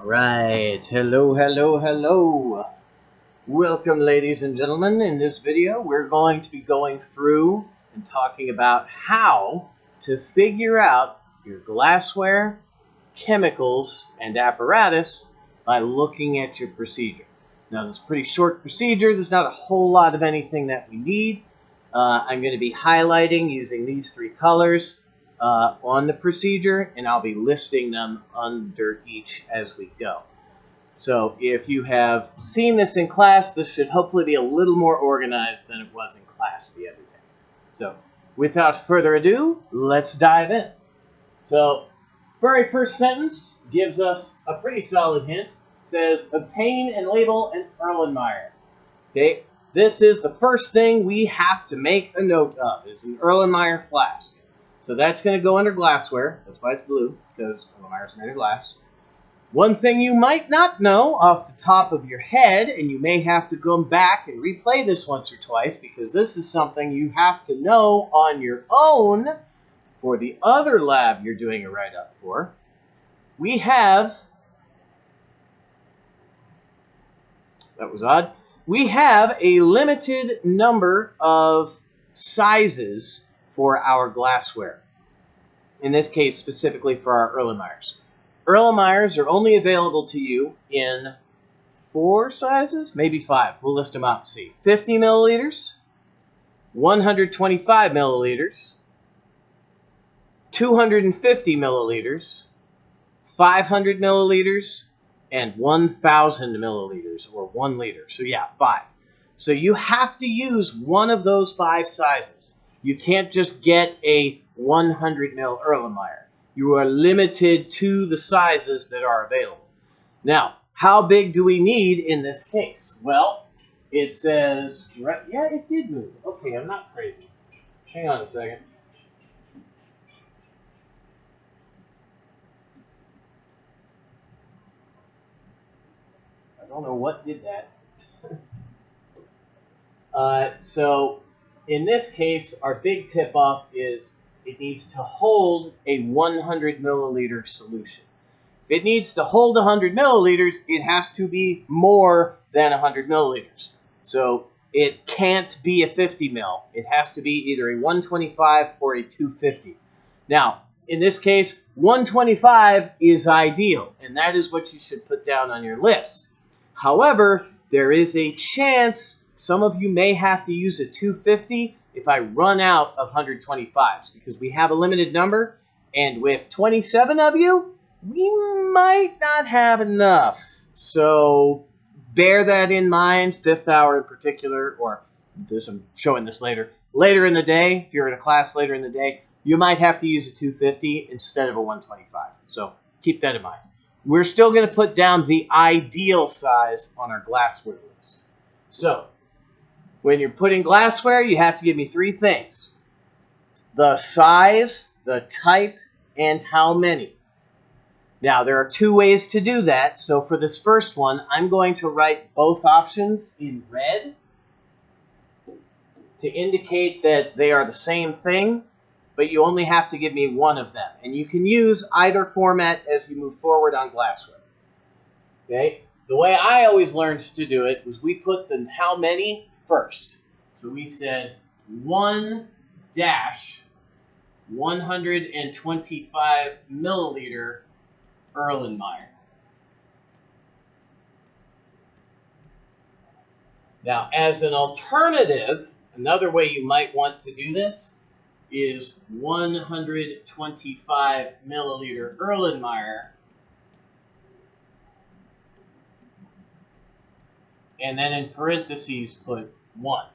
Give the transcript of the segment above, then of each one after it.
Right, hello, hello, hello. Welcome, ladies and gentlemen. In this video, we're going to be going through and talking about how to figure out your glassware, chemicals, and apparatus by looking at your procedure. Now, this is a pretty short procedure. There's not a whole lot of anything that we need. I'm going to be highlighting using these three colors on the procedure, and I'll be listing them under each as we go. So if you have seen this in class, this should hopefully be a little more organized than it was in class the other day. So without further ado, let's dive in. So very first sentence gives us a pretty solid hint. It says, obtain and label an Erlenmeyer. Okay, this is the first thing we have to make a note of, is an Erlenmeyer flask. So that's going to go under glassware. That's why it's blue, because Erlenmeyer's made of glass. One thing you might not know off the top of your head, and you may have to go back and replay this once or twice, because this is something you have to know on your own for the other lab you're doing a write-up for. We have, that was odd, we have a limited number of sizes for our glassware. In this case, specifically for our Erlenmeyers. Erlenmeyers are only available to you in 4 sizes, maybe 5. We'll list them out and see. 50 milliliters, 125 milliliters, 250 milliliters, 500 milliliters, and 1,000 milliliters, or 1 liter. So yeah, 5. So you have to use one of those 5 sizes. You can't just get a 100 ml Erlenmeyer. You are limited to the sizes that are available. Now, how big do we need in this case? Well, it says, right, yeah, it did move. Okay, I'm not crazy. Hang on a second. I don't know what did that. So, in this case, our big tip-off is it needs to hold a 100 milliliter solution. If it needs to hold 100 milliliters, it has to be more than 100 milliliters. So it can't be a 50 ml. It has to be either a 125 or a 250. Now, in this case, 125 is ideal, and that is what you should put down on your list. However, there is a chance some of you may have to use a 250 if I run out of 125s, because we have a limited number, and with 27 of you, we might not have enough. So bear that in mind, 5th hour in particular, or this, I'm showing this later in the day. If you're in a class later in the day, you might have to use a 250 instead of a 125. So keep that in mind. We're still going to put down the ideal size on our glassware list. So when you're putting glassware, you have to give me 3 things: the size, the type, and how many. Now, there are 2 ways to do that. So for this first one, I'm going to write both options in red to indicate that they are the same thing, but you only have to give me one of them. And you can use either format as you move forward on glassware. Okay? The way I always learned to do it was we put the how many first. So we said 1-125 milliliter Erlenmeyer. Now, as an alternative, another way you might want to do this is 125 milliliter Erlenmeyer, and then in parentheses put 1.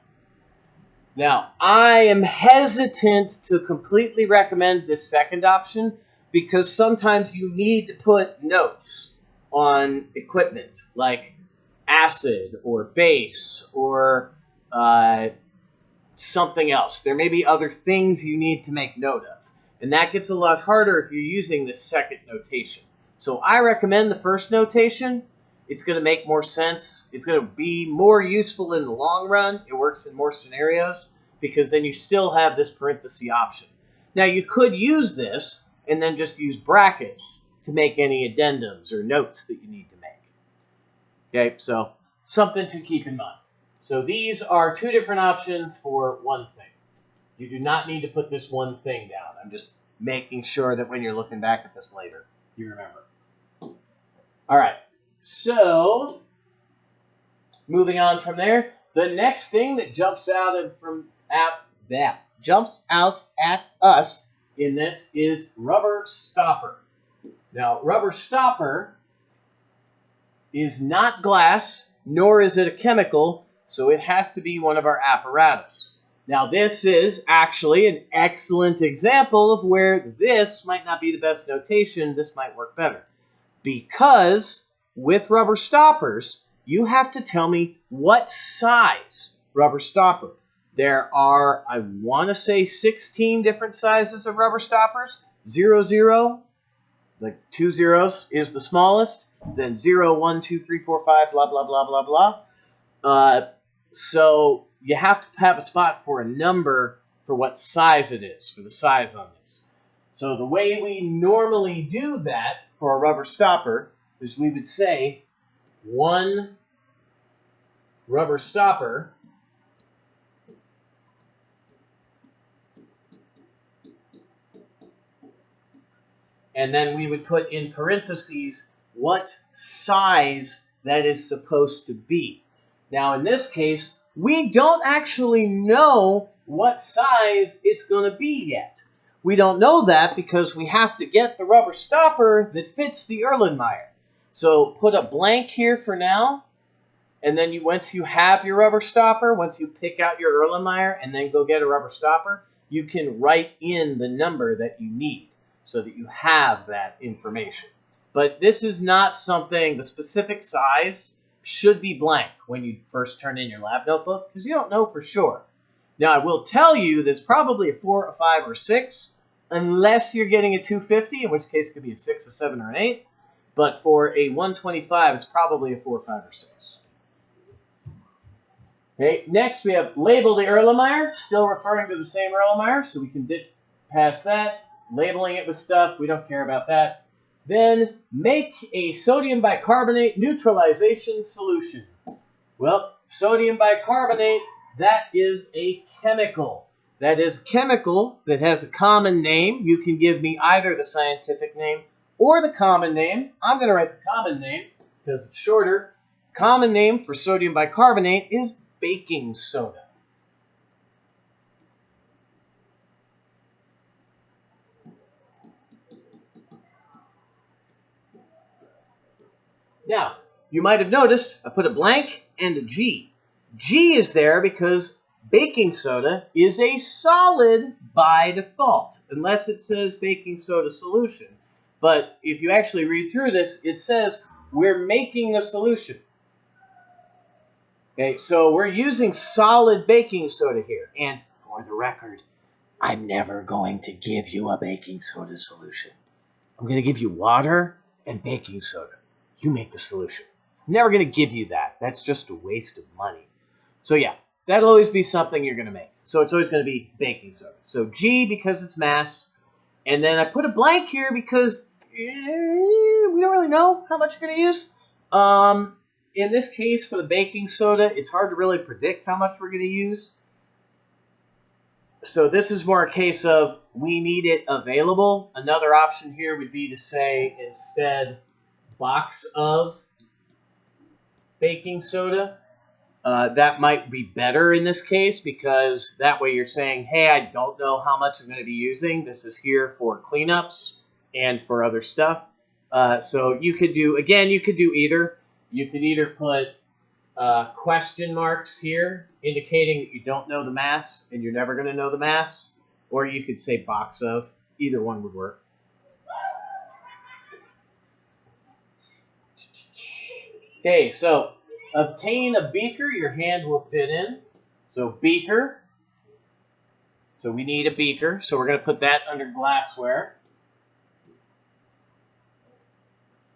Now, I am hesitant to completely recommend this second option because sometimes you need to put notes on equipment like acid or base or something else. There may be other things you need to make note of, and that gets a lot harder if you're using this second notation. So I recommend the first notation. It's going to make more sense. It's going to be more useful in the long run. It works in more scenarios because then you still have this parenthesis option. Now, you could use this and then just use brackets to make any addendums or notes that you need to make. Okay, so something to keep in mind. So these are two different options for one thing. You do not need to put this one thing down. I'm just making sure that when you're looking back at this later, you remember. All right, so moving on from there, the next thing that jumps out at us in this is rubber stopper. Now, rubber stopper is not glass, nor is it a chemical, so it has to be one of our apparatus. Now, this is actually an excellent example of where this might not be the best notation. This might work better. Because with rubber stoppers, you have to tell me what size rubber stopper. There are, I want to say, 16 different sizes of rubber stoppers. 0, 0, like 2 zeros is the smallest. Then 0, 1, 2, 3, 4, 5, blah, blah, blah, blah, blah. So you have to have a spot for a number for what size it is, for the size on this. So the way we normally do that for a rubber stopper is we would say 1 rubber stopper and then we would put in parentheses what size that is supposed to be. Now, in this case, we don't actually know what size it's going to be yet. We don't know that because we have to get the rubber stopper that fits the Erlenmeyer. So put a blank here for now, and then once you have your rubber stopper, once you pick out your Erlenmeyer and then go get a rubber stopper, you can write in the number that you need so that you have that information. But this is not something, the specific size should be blank when you first turn in your lab notebook because you don't know for sure. Now, I will tell you there's probably a 4, a 5, or 6, unless you're getting a 250, in which case it could be a 6, a 7, or an 8. But for a 125, it's probably a 4, 5, or 6. Okay, next we have label the Erlenmeyer, still referring to the same Erlenmeyer, so we can ditch past that. Labeling it with stuff, we don't care about that. Then make a sodium bicarbonate neutralization solution. Well, sodium bicarbonate, that is a chemical. That is a chemical that has a common name. You can give me either the scientific name or the common name. I'm going to write the common name because it's shorter. Common name for sodium bicarbonate is baking soda. Now, you might have noticed I put a blank and a G. G is there because baking soda is a solid by default, unless it says baking soda solution. But if you actually read through this, it says we're making a solution. Okay, so we're using solid baking soda here. And for the record, I'm never going to give you a baking soda solution. I'm going to give you water and baking soda. You make the solution. I'm never going to give you that. That's just a waste of money. So yeah, that'll always be something you're going to make. So it's always going to be baking soda. So G because it's mass. And then I put a blank here because we don't really know how much you're going to use. In this case, for the baking soda, it's hard to really predict how much we're going to use. So this is more a case of we need it available. Another option here would be to say instead box of baking soda. That might be better in this case because that way you're saying, hey, I don't know how much I'm going to be using. This is here for cleanups and for other stuff. So you could do, again, you could do either. You could either put question marks here indicating that you don't know the mass and you're never going to know the mass, or you could say box of. Either one would work. Okay, so obtain a beaker your hand will fit in. So beaker. So we need a beaker. So we're going to put that under glassware.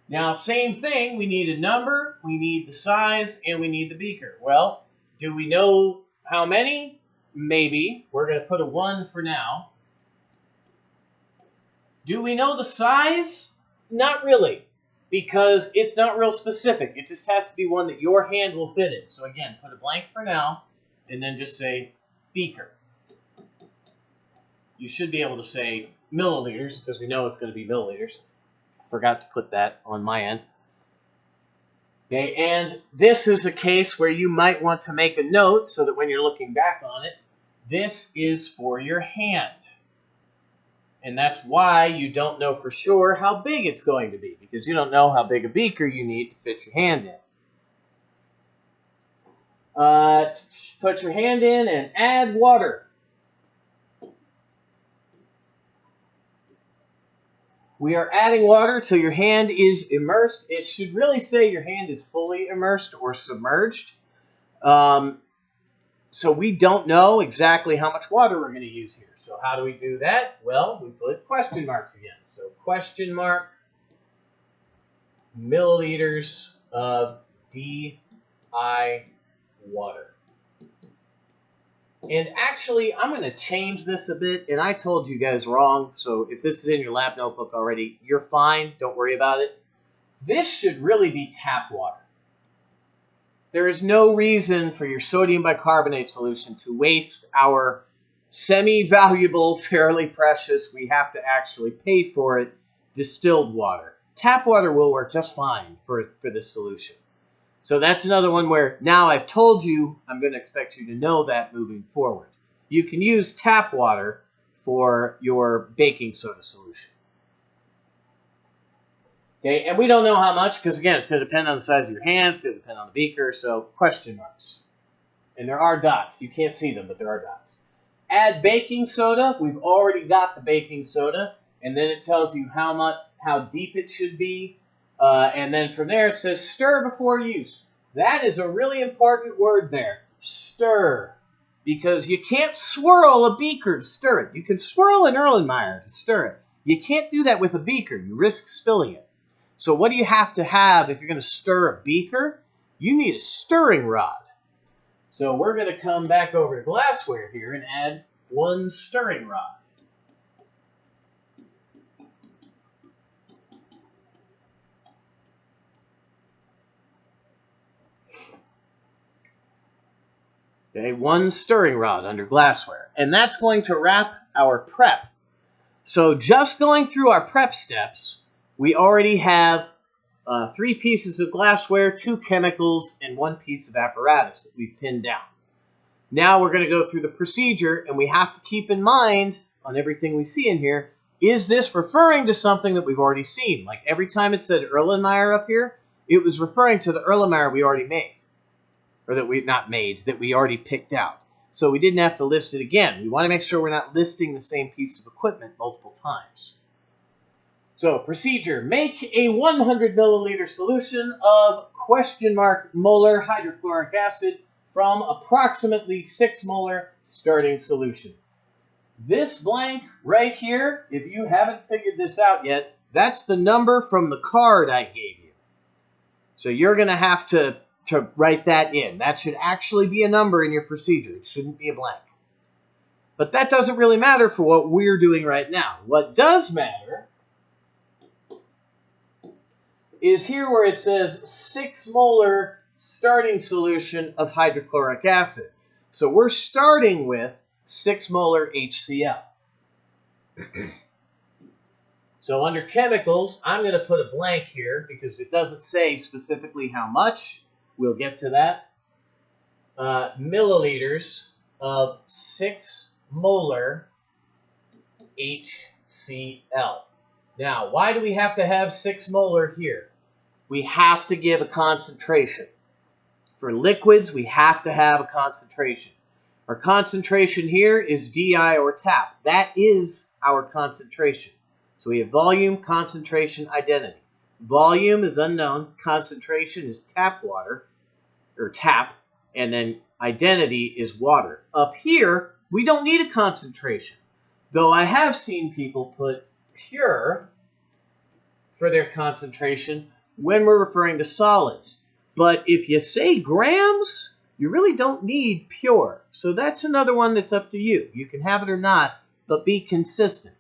Now, same thing. We need a number, we need the size, and we need the beaker. Well, do we know how many? Maybe. We're going to put a 1 for now. Do we know the size? Not really, because it's not real specific. It just has to be one that your hand will fit in. So again, put a blank for now, and then just say beaker. You should be able to say milliliters, because we know it's going to be milliliters. Forgot to put that on my end. Okay, and this is a case where you might want to make a note so that when you're looking back on it, this is for your hand. And that's why you don't know for sure how big it's going to be, because you don't know how big a beaker you need to fit your hand in. Put your hand in and add water. We are adding water till your hand is immersed. It should really say your hand is fully immersed or submerged. So we don't know exactly how much water we're going to use here. So how do we do that? Well, we put question marks again. So question mark, milliliters of DI water. And actually, I'm going to change this a bit, and I told you guys wrong, so if this is in your lab notebook already, you're fine. Don't worry about it. This should really be tap water. There is no reason for your sodium bicarbonate solution to waste our semi-valuable, fairly precious, we have to actually pay for it, distilled water. Tap water will work just fine for this solution. So that's another one where now I've told you, I'm going to expect you to know that moving forward. You can use tap water for your baking soda solution. Okay, and we don't know how much because, again, it's going to depend on the size of your hands, it's going to depend on the beaker, so question marks. And there are dots. You can't see them, but there are dots. Add baking soda. We've already got the baking soda, and then it tells you how deep it should be. And then from there it says stir before use. That is a really important word there. Stir. Because you can't swirl a beaker to stir it. You can swirl an Erlenmeyer to stir it. You can't do that with a beaker. You risk spilling it. So what do you have to have if you're going to stir a beaker? You need a stirring rod. So we're going to come back over to glassware here and add one stirring rod. Okay, one stirring rod under glassware. And that's going to wrap our prep. So just going through our prep steps, we already have 3 pieces of glassware, 2 chemicals, and 1 piece of apparatus that we've pinned down. Now we're going to go through the procedure, and we have to keep in mind on everything we see in here, is this referring to something that we've already seen? Like every time it said Erlenmeyer up here, it was referring to the Erlenmeyer we already made. Or that we've not made, that we already picked out. So we didn't have to list it again. We want to make sure we're not listing the same piece of equipment multiple times. So, procedure. Make a 100 milliliter solution of molar hydrochloric acid from approximately 6 molar starting solution. This blank right here, if you haven't figured this out yet, that's the number from the card I gave you. So you're going to have to write that in. That should actually be a number in your procedure. It shouldn't be a blank. But that doesn't really matter for what we're doing right now. What does matter is here where it says 6 molar starting solution of hydrochloric acid. So we're starting with 6 molar HCl. So under chemicals, I'm going to put a blank here because it doesn't say specifically how much. We'll get to that. Milliliters of 6 molar HCl. Now, why do we have to have 6 molar here? We have to give a concentration. For liquids, we have to have a concentration. Our concentration here is DI or tap. That is our concentration. So we have volume, concentration, identity. Volume is unknown. Concentration is tap water, or tap, and then identity is water. Up here, we don't need a concentration, though I have seen people put pure for their concentration when we're referring to solids. But if you say grams, you really don't need pure. So that's another one that's up to you. You can have it or not, but be consistent.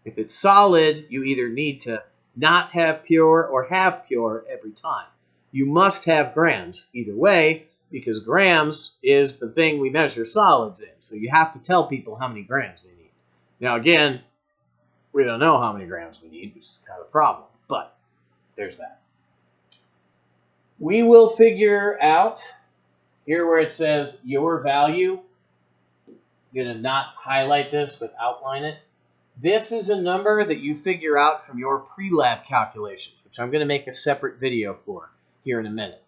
If it's solid, you either need to not have pure or have pure every time. You must have grams either way, because grams is the thing we measure solids in. So you have to tell people how many grams they need. Now again, we don't know how many grams we need, which is kind of a problem, but there's that. We will figure out here where it says your value. I'm going to not highlight this, but outline it. This is a number that you figure out from your pre-lab calculations, which I'm going to make a separate video for here in a minute.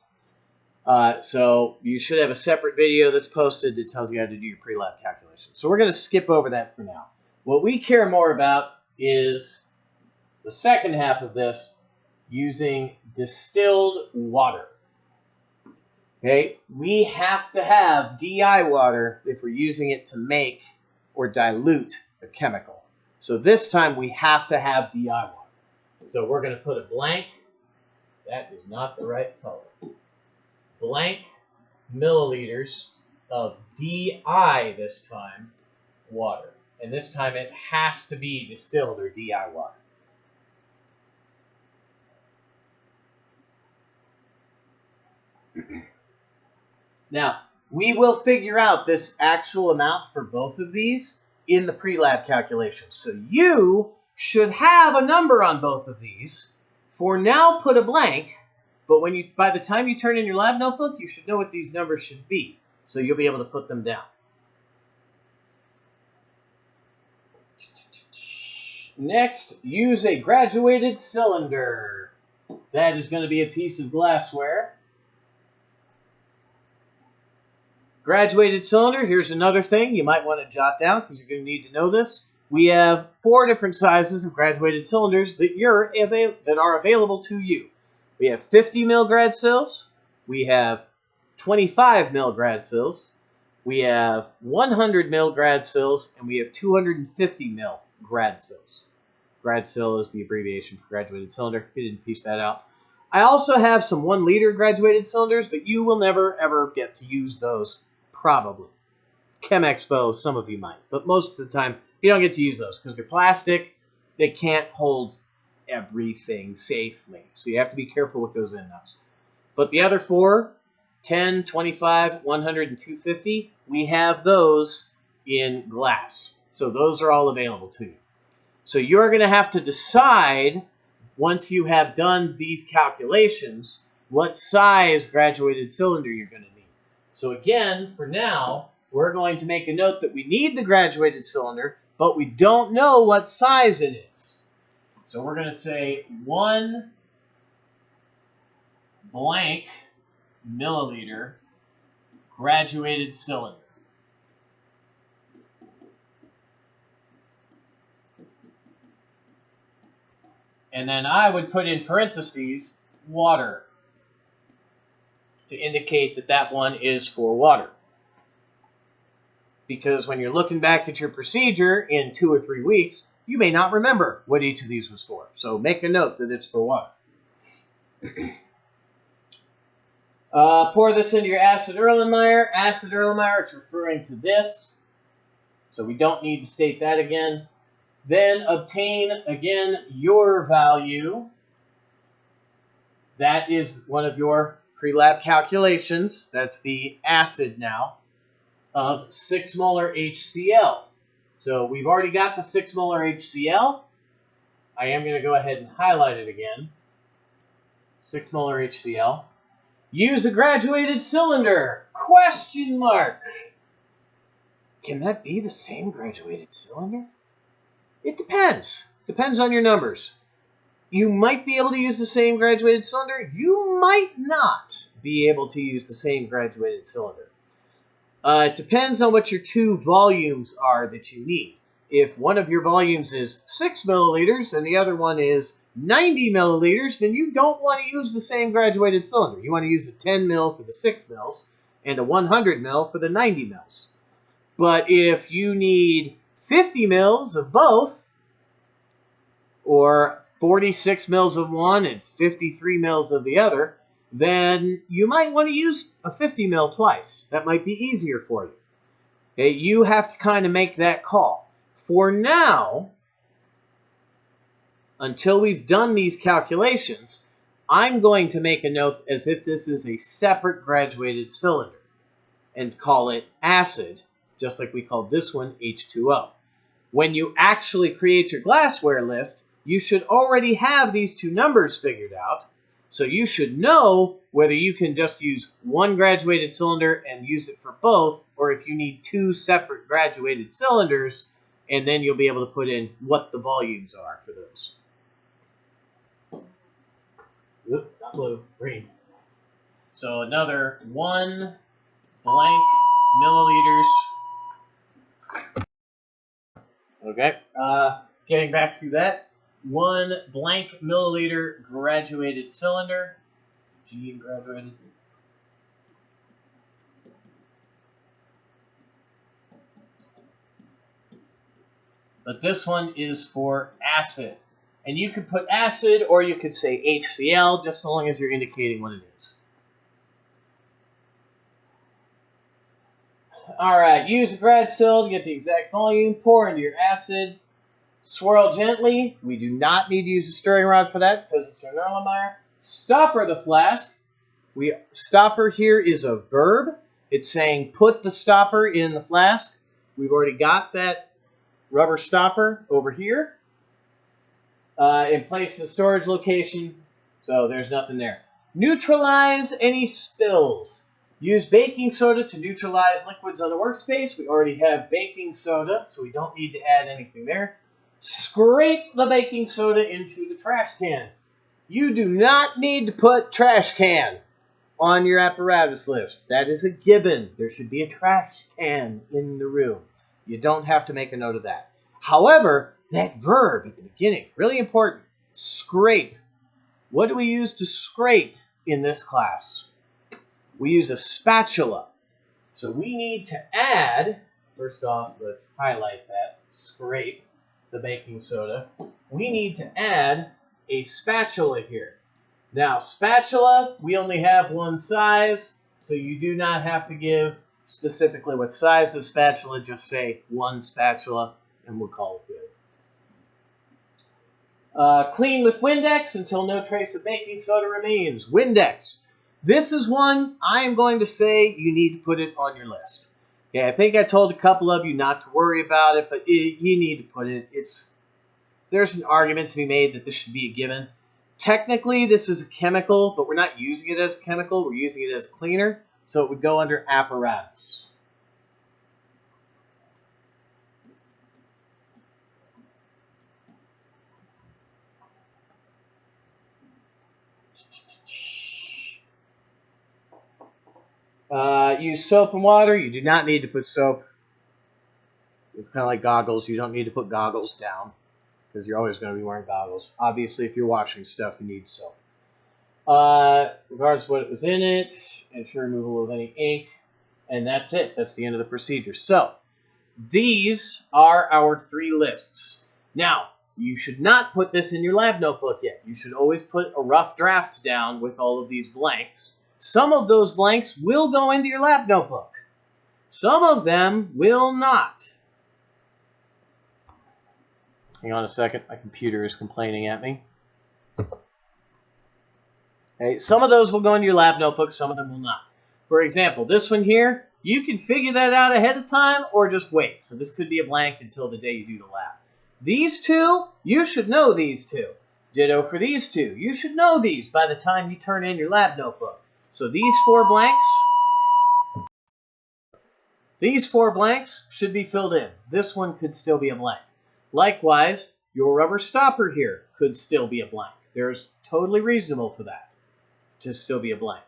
So you should have a separate video that's posted that tells you how to do your pre-lab calculations. So we're going to skip over that for now. What we care more about is the second half of this, using distilled water. Okay, we have to have DI water if we're using it to make or dilute a chemical. So this time we have to have DI water. So we're going to put a blank. That is not the right color. Blank milliliters of DI this time water. And this time it has to be distilled or DI water. Now, we will figure out this actual amount for both of these in the pre-lab calculations. So you should have a number on both of these. For now, put a blank, but by the time you turn in your lab notebook, you should know what these numbers should be. So you'll be able to put them down. Next, use a graduated cylinder. That is going to be a piece of glassware. Graduated cylinder, here's another thing you might want to jot down because you're going to need to know this. We have 4 different sizes of graduated cylinders that are available to you. We have 50 mil grad cells, we have 25 mil grad cells, we have 100 mil grad cells, and we have 250 mil grad cells. Grad cell is the abbreviation for graduated cylinder. You didn't piece that out. I also have some 1 liter graduated cylinders, but you will never ever get to use those. Probably. Chem Expo, some of you might. But most of the time, you don't get to use those because they're plastic. They can't hold everything safely. So you have to be careful with those in nuts. But the other 4, 10, 25, 100, and 250, we have those in glass. So those are all available to you. So you're going to have to decide, once you have done these calculations, what size graduated cylinder you're going to need. So again, for now, we're going to make a note that we need the graduated cylinder, but we don't know what size it is. So we're going to say 1 blank milliliter graduated cylinder. And then I would put in parentheses water to indicate that that one is for water. Because when you're looking back at your procedure in 2 or 3 weeks, you may not remember what each of these was for. So make a note that it's for water. Pour this into your acid Erlenmeyer. Acid Erlenmeyer, it's referring to this. So we don't need to state that again. Then obtain, again, your value. That is one of your pre-lab calculations. That's the acid now of 6 molar HCl. So we've already got the 6 molar HCl. I am going to go ahead and highlight it again. 6 molar HCl. Use a graduated cylinder? Question mark. Can that be the same graduated cylinder? It depends. Depends on your numbers. You might be able to use the same graduated cylinder. You might not be able to use the same graduated cylinder. It depends on what your 2 volumes are that you need. If one of your volumes is 6 milliliters and the other one is 90 milliliters, then you don't want to use the same graduated cylinder. You want to use a 10 mil for the 6 mils and a 100 mil for the 90 mils. But if you need 50 mils of both, or 46 mils of one and 53 mils of the other, then you might want to use a 50 mil twice. That might be easier for you. Okay, you have to kind of make that call. For now, until we've done these calculations, I'm going to make a note as if this is a separate graduated cylinder and call it acid, just like we called this one H2O. When you actually create your glassware list, you should already have these two numbers figured out, so you should know whether you can just use one graduated cylinder and use it for both, or if you need two separate graduated cylinders, and then you'll be able to put in what the volumes are for those. Oop, not blue, green. So another 1 blank milliliters. Okay, getting back to that. 1 blank milliliter graduated cylinder. G graduated. But this one is for acid. And you could put acid or you could say HCl, just so long as you're indicating what it is. Alright, use a grad cyl to get the exact volume. Pour into your acid. Swirl gently. We do not need to use a stirring rod for that because it's an Erlenmeyer. Stopper the flask. Stopper here is a verb. It's saying put the stopper in the flask. We've already got that rubber stopper over here in place in the storage location, so there's nothing there. Neutralize any spills. Use baking soda to neutralize liquids on the workspace. We already have baking soda, so we don't need to add anything there. Scrape the baking soda into the trash can. You do not need to put trash can on your apparatus list. That is a given. There should be a trash can in the room. You don't have to make a note of that. However, that verb at the beginning, really important, scrape. What do we use to scrape in this class? We use a spatula. So we need to add, first off, let's highlight that, scrape the baking soda. We need to add a spatula here. Now, spatula, we only have one size, so you do not have to give specifically what size of spatula, just say one spatula, and we'll call it good. Clean with Windex until no trace of baking soda remains. Windex. This is one I am going to say you need to put it on your list. Okay, I think I told a couple of you not to worry about it, but you need to put it. There's an argument to be made that this should be a given. Technically, this is a chemical, but we're not using it as a chemical. We're using it as a cleaner, so it would go under apparatus. Use soap and water. You do not need to put soap. It's kind of like goggles. You don't need to put goggles down because you're always going to be wearing goggles. Obviously, if you're washing stuff, you need soap. Regards to what was in it, ensure removal of any ink, and that's it. That's the end of the procedure. So, these are our 3 lists. Now, you should not put this in your lab notebook yet. You should always put a rough draft down with all of these blanks. Some of those blanks will go into your lab notebook. Some of them will not. Hang on a second. My computer is complaining at me. Okay, some of those will go into your lab notebook. Some of them will not. For example, this one here, you can figure that out ahead of time or just wait. So this could be a blank until the day you do the lab. These 2, you should know these 2. Ditto for these 2. You should know these by the time you turn in your lab notebook. So these 4 blanks should be filled in. This one could still be a blank. Likewise, your rubber stopper here could still be a blank. There's totally reasonable for that to still be a blank.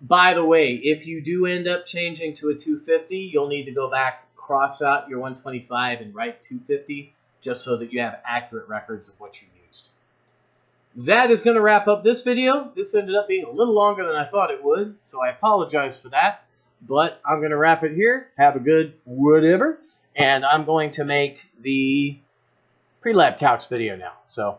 By the way, if you do end up changing to a 250, you'll need to go back, cross out your 125 and write 250 just so that you have accurate records of what you used. That is going to wrap up this video. This ended up being a little longer than I thought it would, so I apologize for that. But I'm going to wrap it here. Have a good whatever. And I'm going to make the pre-lab calcs video now. So